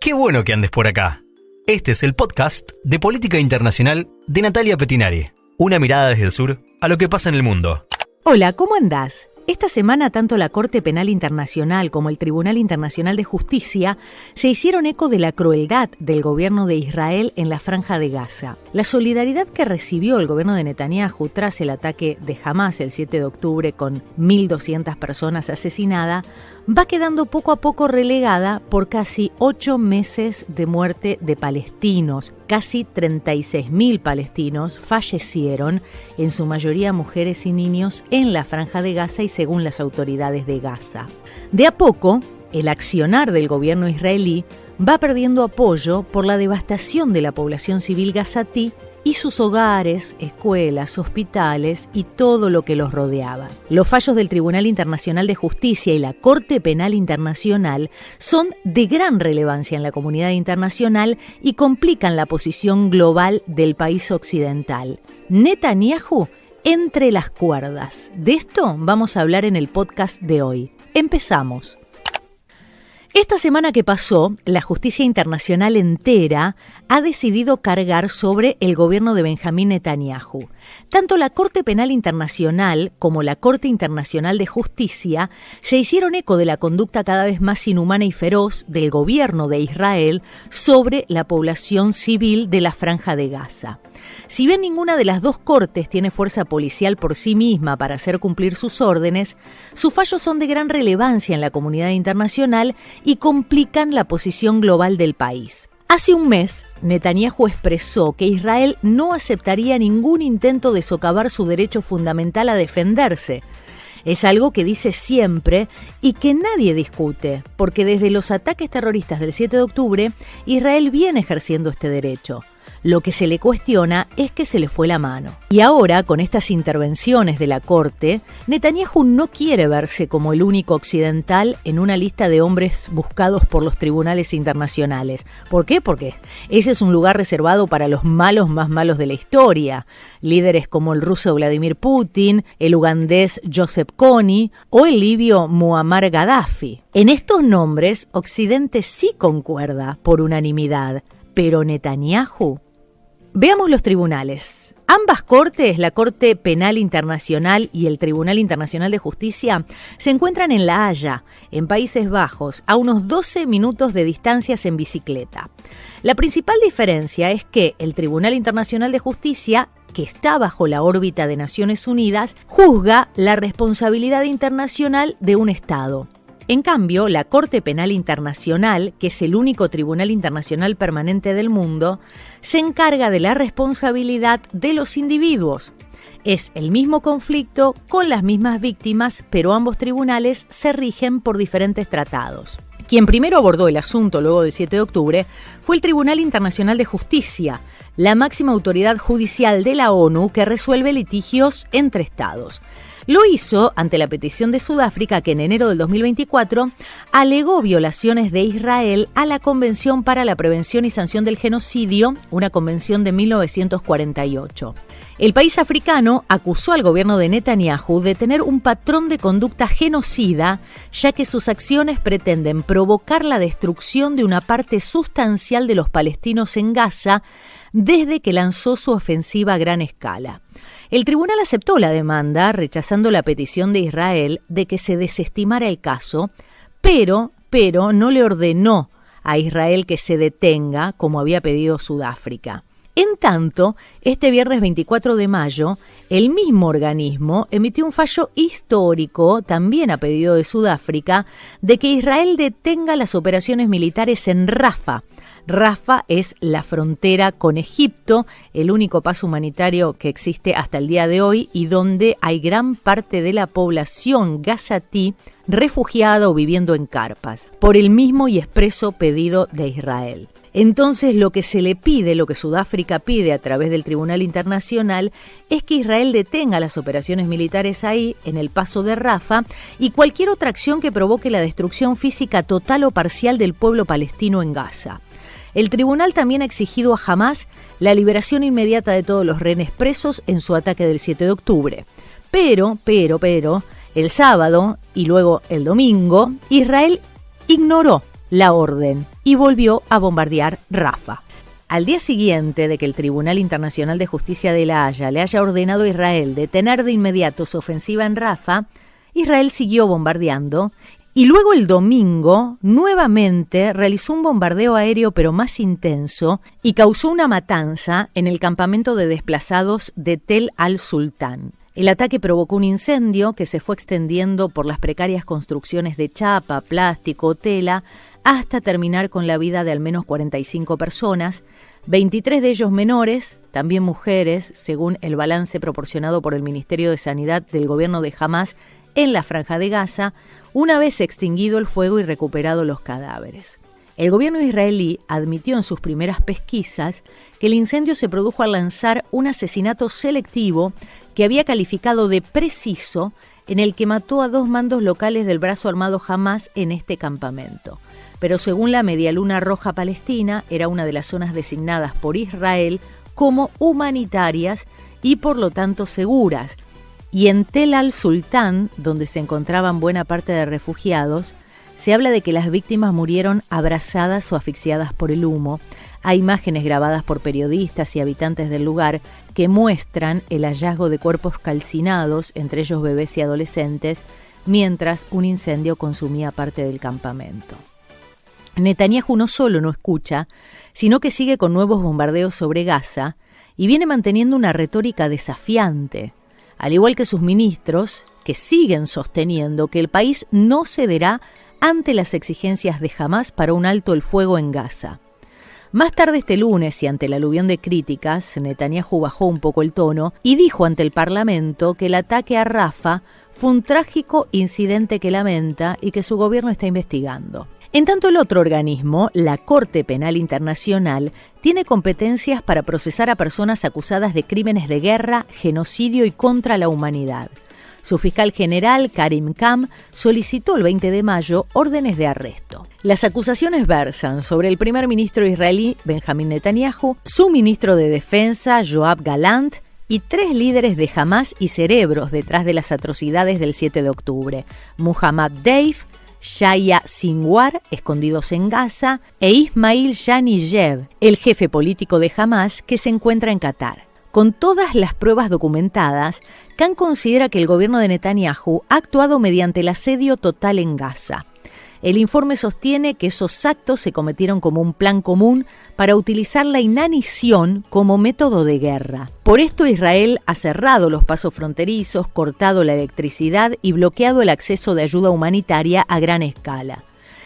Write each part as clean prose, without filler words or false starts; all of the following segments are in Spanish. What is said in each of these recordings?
Qué bueno que andes por acá. Este es el podcast de Política Internacional de Natalia Pettinari. Una mirada desde el sur a lo que pasa en el mundo. Hola, ¿cómo andás? Esta semana tanto la Corte Penal Internacional como el Tribunal Internacional de Justicia se hicieron eco de la crueldad del gobierno de Israel en la Franja de Gaza. La solidaridad que recibió el gobierno de Netanyahu tras el ataque de Hamás el 7 de octubre con 1.200 personas asesinadas va quedando poco a poco relegada por casi 8 meses de muerte de palestinos. Casi 36.000 palestinos fallecieron, en su mayoría mujeres y niños, en la Franja de Gaza y según las autoridades de Gaza. De a poco, el accionar del gobierno israelí va perdiendo apoyo por la devastación de la población civil gazatí y sus hogares, escuelas, hospitales y todo lo que los rodeaba. Los fallos del Tribunal Internacional de Justicia y la Corte Penal Internacional son de gran relevancia en la comunidad internacional y complican la posición global del país occidental. Netanyahu entre las cuerdas. De esto vamos a hablar en el podcast de hoy. Empezamos. Esta semana que pasó, la justicia internacional entera ha decidido cargar sobre el gobierno de Benjamín Netanyahu. Tanto la Corte Penal Internacional como la Corte Internacional de Justicia se hicieron eco de la conducta cada vez más inhumana y feroz del gobierno de Israel sobre la población civil de la Franja de Gaza. Si bien ninguna de las dos cortes tiene fuerza policial por sí misma para hacer cumplir sus órdenes, sus fallos son de gran relevancia en la comunidad internacional y complican la posición global del país. Hace un mes, Netanyahu expresó que Israel no aceptaría ningún intento de socavar su derecho fundamental a defenderse. Es algo que dice siempre y que nadie discute, porque desde los ataques terroristas del 7 de octubre, Israel viene ejerciendo este derecho. Lo que se le cuestiona es que se le fue la mano. Y ahora, con estas intervenciones de la Corte, Netanyahu no quiere verse como el único occidental en una lista de hombres buscados por los tribunales internacionales. ¿Por qué? Porque ese es un lugar reservado para los malos más malos de la historia. Líderes como el ruso Vladimir Putin, el ugandés Joseph Kony o el libio Muammar Gaddafi. En estos nombres, Occidente sí concuerda por unanimidad, pero Netanyahu. Veamos los tribunales. Ambas cortes, la Corte Penal Internacional y el Tribunal Internacional de Justicia, se encuentran en La Haya, en Países Bajos, a unos 12 minutos de distancias en bicicleta. La principal diferencia es que el Tribunal Internacional de Justicia, que está bajo la órbita de Naciones Unidas, juzga la responsabilidad internacional de un Estado. En cambio, la Corte Penal Internacional, que es el único tribunal internacional permanente del mundo, se encarga de la responsabilidad de los individuos. Es el mismo conflicto con las mismas víctimas, pero ambos tribunales se rigen por diferentes tratados. Quien primero abordó el asunto luego del 7 de octubre fue el Tribunal Internacional de Justicia, la máxima autoridad judicial de la ONU que resuelve litigios entre estados. Lo hizo ante la petición de Sudáfrica, que en enero del 2024 alegó violaciones de Israel a la Convención para la Prevención y Sanción del Genocidio, una convención de 1948. El país africano acusó al gobierno de Netanyahu de tener un patrón de conducta genocida, ya que sus acciones pretenden provocar la destrucción de una parte sustancial de los palestinos en Gaza desde que lanzó su ofensiva a gran escala. El tribunal aceptó la demanda, rechazando la petición de Israel de que se desestimara el caso, pero no le ordenó a Israel que se detenga, como había pedido Sudáfrica. En tanto, este viernes 24 de mayo, el mismo organismo emitió un fallo histórico, también a pedido de Sudáfrica, de que Israel detenga las operaciones militares en Rafah. Rafah es la frontera con Egipto, el único paso humanitario que existe hasta el día de hoy y donde hay gran parte de la población gazatí refugiada o viviendo en carpas, por el mismo y expreso pedido de Israel. Entonces lo que se le pide, lo que Sudáfrica pide a través del Tribunal Internacional, es que Israel detenga las operaciones militares ahí, en el paso de Rafah, y cualquier otra acción que provoque la destrucción física total o parcial del pueblo palestino en Gaza. El tribunal también ha exigido a Hamás la liberación inmediata de todos los rehenes presos en su ataque del 7 de octubre. Pero, el sábado y luego el domingo, Israel ignoró la orden y volvió a bombardear Rafah. Al día siguiente de que el Tribunal Internacional de Justicia de La Haya le haya ordenado a Israel detener de inmediato su ofensiva en Rafah, Israel siguió bombardeando y luego el domingo nuevamente realizó un bombardeo aéreo pero más intenso y causó una matanza en el campamento de desplazados de Tel al-Sultán. El ataque provocó un incendio que se fue extendiendo por las precarias construcciones de chapa, plástico, tela, hasta terminar con la vida de al menos 45 personas, 23 de ellos menores, también mujeres, según el balance proporcionado por el Ministerio de Sanidad del gobierno de Hamás en la Franja de Gaza, una vez extinguido el fuego y recuperados los cadáveres. El gobierno israelí admitió en sus primeras pesquisas que el incendio se produjo al lanzar un asesinato selectivo que había calificado de preciso, en el que mató a 2 mandos locales del brazo armado Hamás en este campamento. Pero según la Media Luna Roja Palestina, era una de las zonas designadas por Israel como humanitarias y por lo tanto seguras. Y en Tel al-Sultán, donde se encontraban buena parte de refugiados, se habla de que las víctimas murieron abrazadas o asfixiadas por el humo. Hay imágenes grabadas por periodistas y habitantes del lugar que muestran el hallazgo de cuerpos calcinados, entre ellos bebés y adolescentes, mientras un incendio consumía parte del campamento. Netanyahu no solo no escucha, sino que sigue con nuevos bombardeos sobre Gaza y viene manteniendo una retórica desafiante, al igual que sus ministros, que siguen sosteniendo que el país no cederá ante las exigencias de Hamás para un alto el fuego en Gaza. Más tarde este lunes, y ante el aluvión de críticas, Netanyahu bajó un poco el tono y dijo ante el Parlamento que el ataque a Rafah fue un trágico incidente que lamenta y que su gobierno está investigando. En tanto, el otro organismo, la Corte Penal Internacional, tiene competencias para procesar a personas acusadas de crímenes de guerra, genocidio y contra la humanidad. Su fiscal general, Karim Khan, solicitó el 20 de mayo órdenes de arresto. Las acusaciones versan sobre el primer ministro israelí, Benjamin Netanyahu, su ministro de Defensa, Yoav Gallant, y 3 líderes de Hamás y cerebros detrás de las atrocidades del 7 de octubre, Muhammad Deif, Yahya Sinwar, escondidos en Gaza, e Ismail Yaniyev, el jefe político de Hamás que se encuentra en Qatar. Con todas las pruebas documentadas, Khan considera que el gobierno de Netanyahu ha actuado mediante el asedio total en Gaza. El informe sostiene que esos actos se cometieron como un plan común para utilizar la inanición como método de guerra. Por esto Israel ha cerrado los pasos fronterizos, cortado la electricidad y bloqueado el acceso de ayuda humanitaria a gran escala.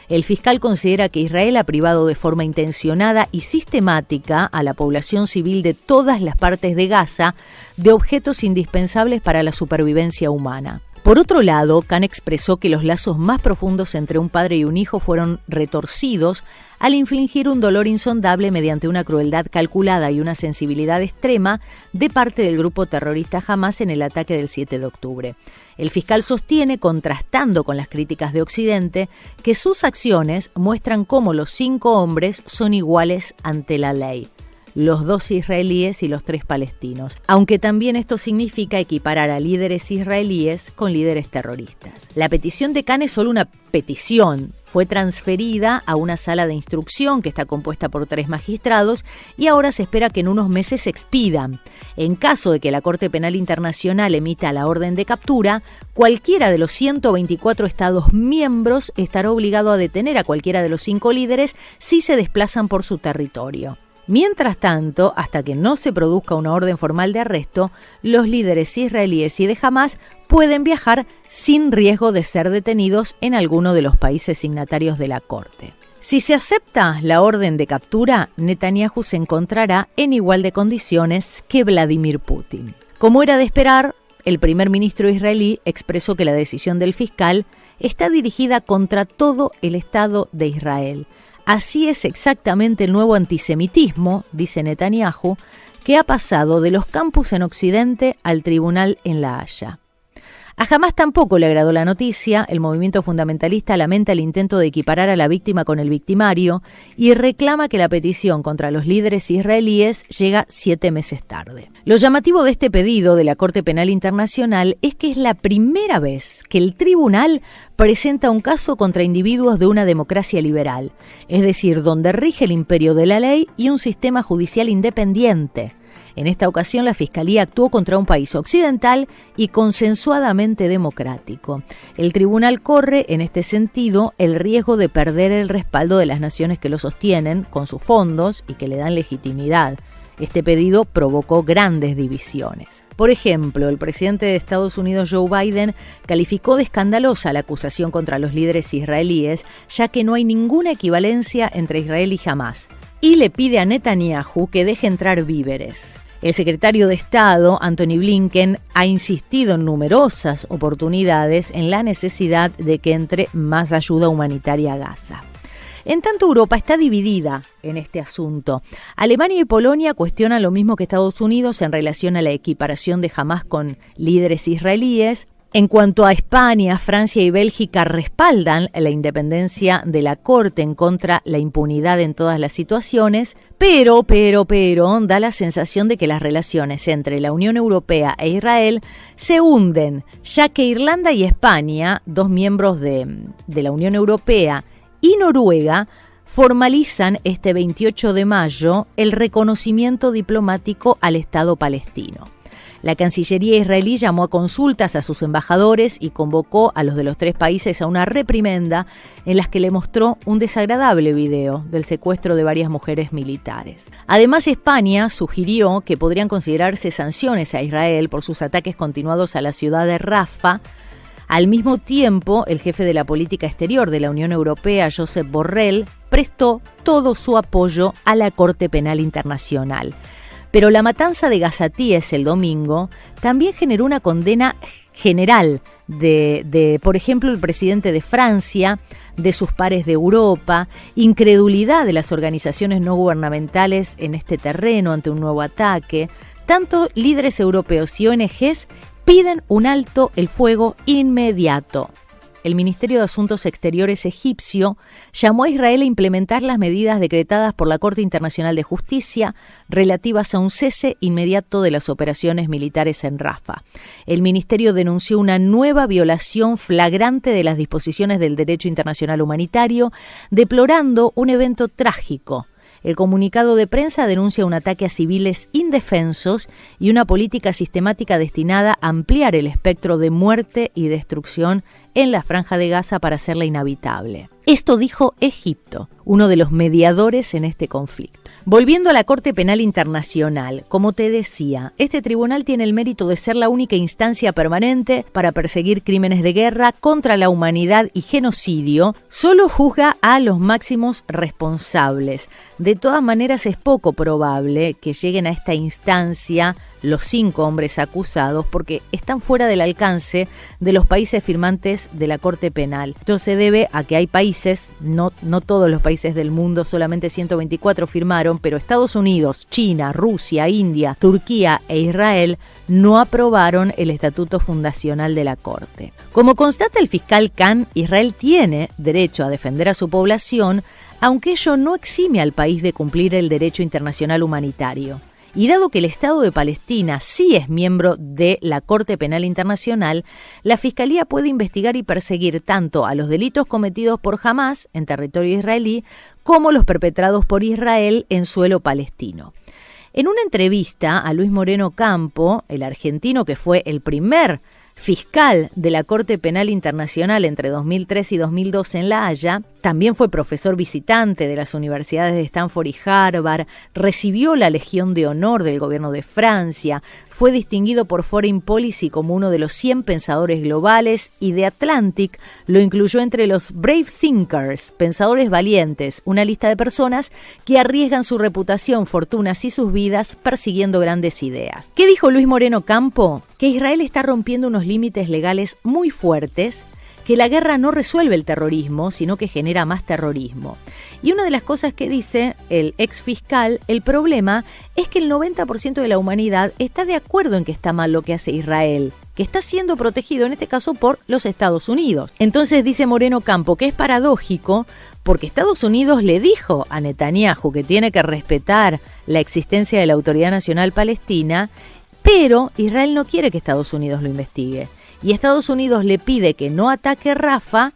El fiscal considera que Israel ha privado de forma intencionada y sistemática a la población civil de todas las partes de Gaza de objetos indispensables para la supervivencia humana. Por otro lado, Khan expresó que los lazos más profundos entre un padre y un hijo fueron retorcidos al infligir un dolor insondable mediante una crueldad calculada y una sensibilidad extrema de parte del grupo terrorista Hamás en el ataque del 7 de octubre. El fiscal sostiene, contrastando con las críticas de Occidente, que sus acciones muestran cómo los 5 hombres son iguales ante la ley, los 2 israelíes y los 3 palestinos, aunque también esto significa equiparar a líderes israelíes con líderes terroristas. La petición de Khan es solo una petición, fue transferida a una sala de instrucción que está compuesta por 3 magistrados y ahora se espera que en unos meses se expidan. En caso de que la Corte Penal Internacional emita la orden de captura, cualquiera de los 124 Estados miembros estará obligado a detener a cualquiera de los 5 líderes si se desplazan por su territorio. Mientras tanto, hasta que no se produzca una orden formal de arresto, los líderes israelíes y de Hamás pueden viajar sin riesgo de ser detenidos en alguno de los países signatarios de la Corte. Si se acepta la orden de captura, Netanyahu se encontrará en igual de condiciones que Vladimir Putin. Como era de esperar, el primer ministro israelí expresó que la decisión del fiscal está dirigida contra todo el Estado de Israel. Así es exactamente el nuevo antisemitismo, dice Netanyahu, que ha pasado de los campus en Occidente al tribunal en La Haya. A Hamás tampoco le agradó la noticia. El movimiento fundamentalista lamenta el intento de equiparar a la víctima con el victimario y reclama que la petición contra los líderes israelíes llega 7 meses tarde. Lo llamativo de este pedido de la Corte Penal Internacional es que es la primera vez que el tribunal presenta un caso contra individuos de una democracia liberal, es decir, donde rige el imperio de la ley y un sistema judicial independiente. En esta ocasión, la Fiscalía actuó contra un país occidental y consensuadamente democrático. El tribunal corre, en este sentido, el riesgo de perder el respaldo de las naciones que lo sostienen con sus fondos y que le dan legitimidad. Este pedido provocó grandes divisiones. Por ejemplo, el presidente de Estados Unidos, Joe Biden, calificó de escandalosa la acusación contra los líderes israelíes, ya que no hay ninguna equivalencia entre Israel y Hamás, y le pide a Netanyahu que deje entrar víveres. El secretario de Estado, Antony Blinken, ha insistido en numerosas oportunidades en la necesidad de que entre más ayuda humanitaria a Gaza. En tanto, Europa está dividida en este asunto. Alemania y Polonia cuestionan lo mismo que Estados Unidos en relación a la equiparación de Hamás con líderes israelíes. En cuanto a España, Francia y Bélgica respaldan la independencia de la Corte en contra la impunidad en todas las situaciones, pero, da la sensación de que las relaciones entre la Unión Europea e Israel se hunden, ya que Irlanda y España, dos miembros de la Unión Europea, y Noruega formalizan este 28 de mayo el reconocimiento diplomático al Estado palestino. La Cancillería israelí llamó a consultas a sus embajadores y convocó a los de los 3 países a una reprimenda en las que le mostró un desagradable video del secuestro de varias mujeres militares. Además, España sugirió que podrían considerarse sanciones a Israel por sus ataques continuados a la ciudad de Rafah. Al mismo tiempo, el jefe de la política exterior de la Unión Europea, Josep Borrell, prestó todo su apoyo a la Corte Penal Internacional. Pero la matanza de gazatíes el domingo también generó una condena general de, por ejemplo, el presidente de Francia, de sus pares de Europa, incredulidad de las organizaciones no gubernamentales en este terreno ante un nuevo ataque. Tanto líderes europeos y ONGs piden un alto el fuego inmediato. El Ministerio de Asuntos Exteriores egipcio llamó a Israel a implementar las medidas decretadas por la Corte Internacional de Justicia relativas a un cese inmediato de las operaciones militares en Rafah. El ministerio denunció una nueva violación flagrante de las disposiciones del derecho internacional humanitario, deplorando un evento trágico. El comunicado de prensa denuncia un ataque a civiles indefensos y una política sistemática destinada a ampliar el espectro de muerte y destrucción en la Franja de Gaza para hacerla inhabitable. Esto dijo Egipto, uno de los mediadores en este conflicto. Volviendo a la Corte Penal Internacional, como te decía, este tribunal tiene el mérito de ser la única instancia permanente para perseguir crímenes de guerra contra la humanidad y genocidio. Solo juzga a los máximos responsables. De todas maneras, es poco probable que lleguen a esta instancia los 5 hombres acusados porque están fuera del alcance de los países firmantes de la Corte Penal. Esto se debe a que hay países, no todos los países del mundo, solamente 124 firmaron, pero Estados Unidos, China, Rusia, India, Turquía e Israel no aprobaron el estatuto fundacional de la Corte. Como constata el fiscal Khan, Israel tiene derecho a defender a su población, aunque ello no exime al país de cumplir el derecho internacional humanitario. Y dado que el Estado de Palestina sí es miembro de la Corte Penal Internacional, la Fiscalía puede investigar y perseguir tanto a los delitos cometidos por Hamás en territorio israelí como los perpetrados por Israel en suelo palestino. En una entrevista a Luis Moreno Campo, el argentino que fue el primer fiscal de la Corte Penal Internacional entre 2003 y 2012 en La Haya, también fue profesor visitante de las universidades de Stanford y Harvard, recibió la Legión de Honor del gobierno de Francia, fue distinguido por Foreign Policy como uno de los 100 pensadores globales y The Atlantic lo incluyó entre los Brave Thinkers, pensadores valientes, una lista de personas que arriesgan su reputación, fortunas y sus vidas persiguiendo grandes ideas. ¿Qué dijo Luis Moreno Campo? Que Israel está rompiendo unos límites legales muy fuertes que la guerra no resuelve el terrorismo, sino que genera más terrorismo. Y una de las cosas que dice el ex fiscal, el problema es que el 90% de la humanidad está de acuerdo en que está mal lo que hace Israel, que está siendo protegido en este caso por los Estados Unidos. Entonces dice Moreno Campo que es paradójico porque Estados Unidos le dijo a Netanyahu que tiene que respetar la existencia de la Autoridad Nacional Palestina, pero Israel no quiere que Estados Unidos lo investigue. Y Estados Unidos le pide que no ataque Rafah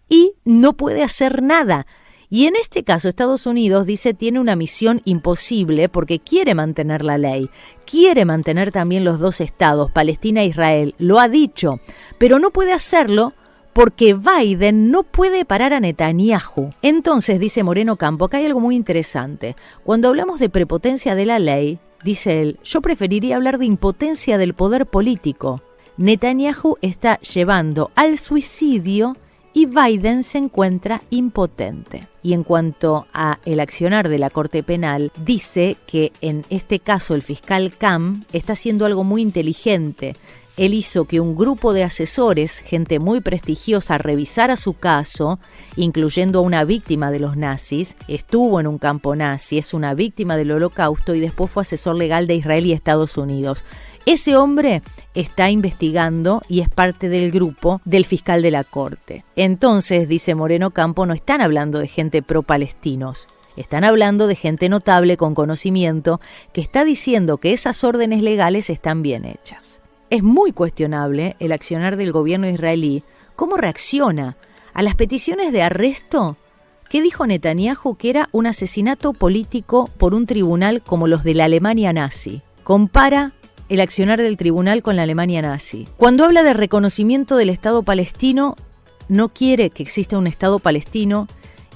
y no puede hacer nada. Y en este caso Estados Unidos dice tiene una misión imposible porque quiere mantener la ley, quiere mantener también los dos estados, Palestina e Israel, lo ha dicho, pero no puede hacerlo porque Biden no puede parar a Netanyahu. Entonces, dice Moreno Campo, acá hay algo muy interesante. Cuando hablamos de prepotencia de la ley, dice él, yo preferiría hablar de impotencia del poder político. Netanyahu está llevando al suicidio y Biden se encuentra impotente. Y en cuanto a el accionar de la Corte Penal, dice que en este caso el fiscal Kam está haciendo algo muy inteligente. Él hizo que un grupo de asesores, gente muy prestigiosa, revisara su caso, incluyendo a una víctima de los nazis, estuvo en un campo nazi, es una víctima del Holocausto y después fue asesor legal de Israel y Estados Unidos. Ese hombre está investigando y es parte del grupo del fiscal de la Corte. Entonces, dice Moreno Campo, no están hablando de gente pro-palestinos. Están hablando de gente notable con conocimiento que está diciendo que esas órdenes legales están bien hechas. Es muy cuestionable el accionar del gobierno israelí. ¿Cómo reacciona a las peticiones de arresto? ¿Qué dijo Netanyahu? Que era un asesinato político por un tribunal como los de la Alemania nazi. Compara el accionar del tribunal con la Alemania nazi. Cuando habla de reconocimiento del Estado palestino, no quiere que exista un Estado palestino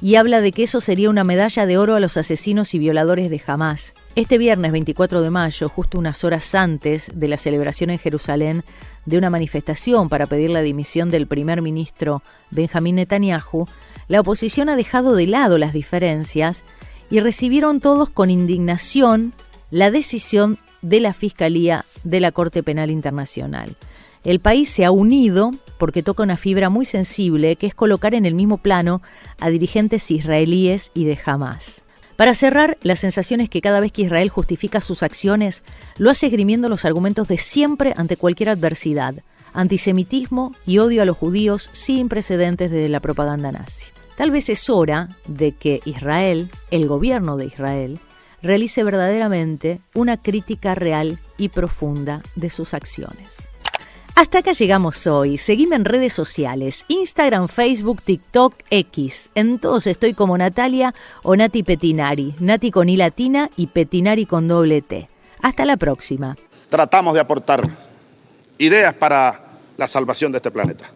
y habla de que eso sería una medalla de oro a los asesinos y violadores de Hamás. Este viernes 24 de mayo, justo unas horas antes de la celebración en Jerusalén de una manifestación para pedir la dimisión del primer ministro Benjamín Netanyahu, la oposición ha dejado de lado las diferencias y recibieron todos con indignación la decisión de la Fiscalía de la Corte Penal Internacional. El país se ha unido porque toca una fibra muy sensible, que es colocar en el mismo plano a dirigentes israelíes y de Hamás. Para cerrar, la sensación es que cada vez que Israel justifica sus acciones, lo hace esgrimiendo los argumentos de siempre ante cualquier adversidad, antisemitismo y odio a los judíos sin precedentes desde la propaganda nazi. Tal vez es hora de que Israel, el gobierno de Israel, realice verdaderamente una crítica real y profunda de sus acciones. Hasta acá llegamos hoy. Seguime en redes sociales, Instagram, Facebook, TikTok, X. En todos estoy como Natalia o Nati Pettinari. Nati con I latina y Pettinari con doble T. Hasta la próxima. Tratamos de aportar ideas para la salvación de este planeta.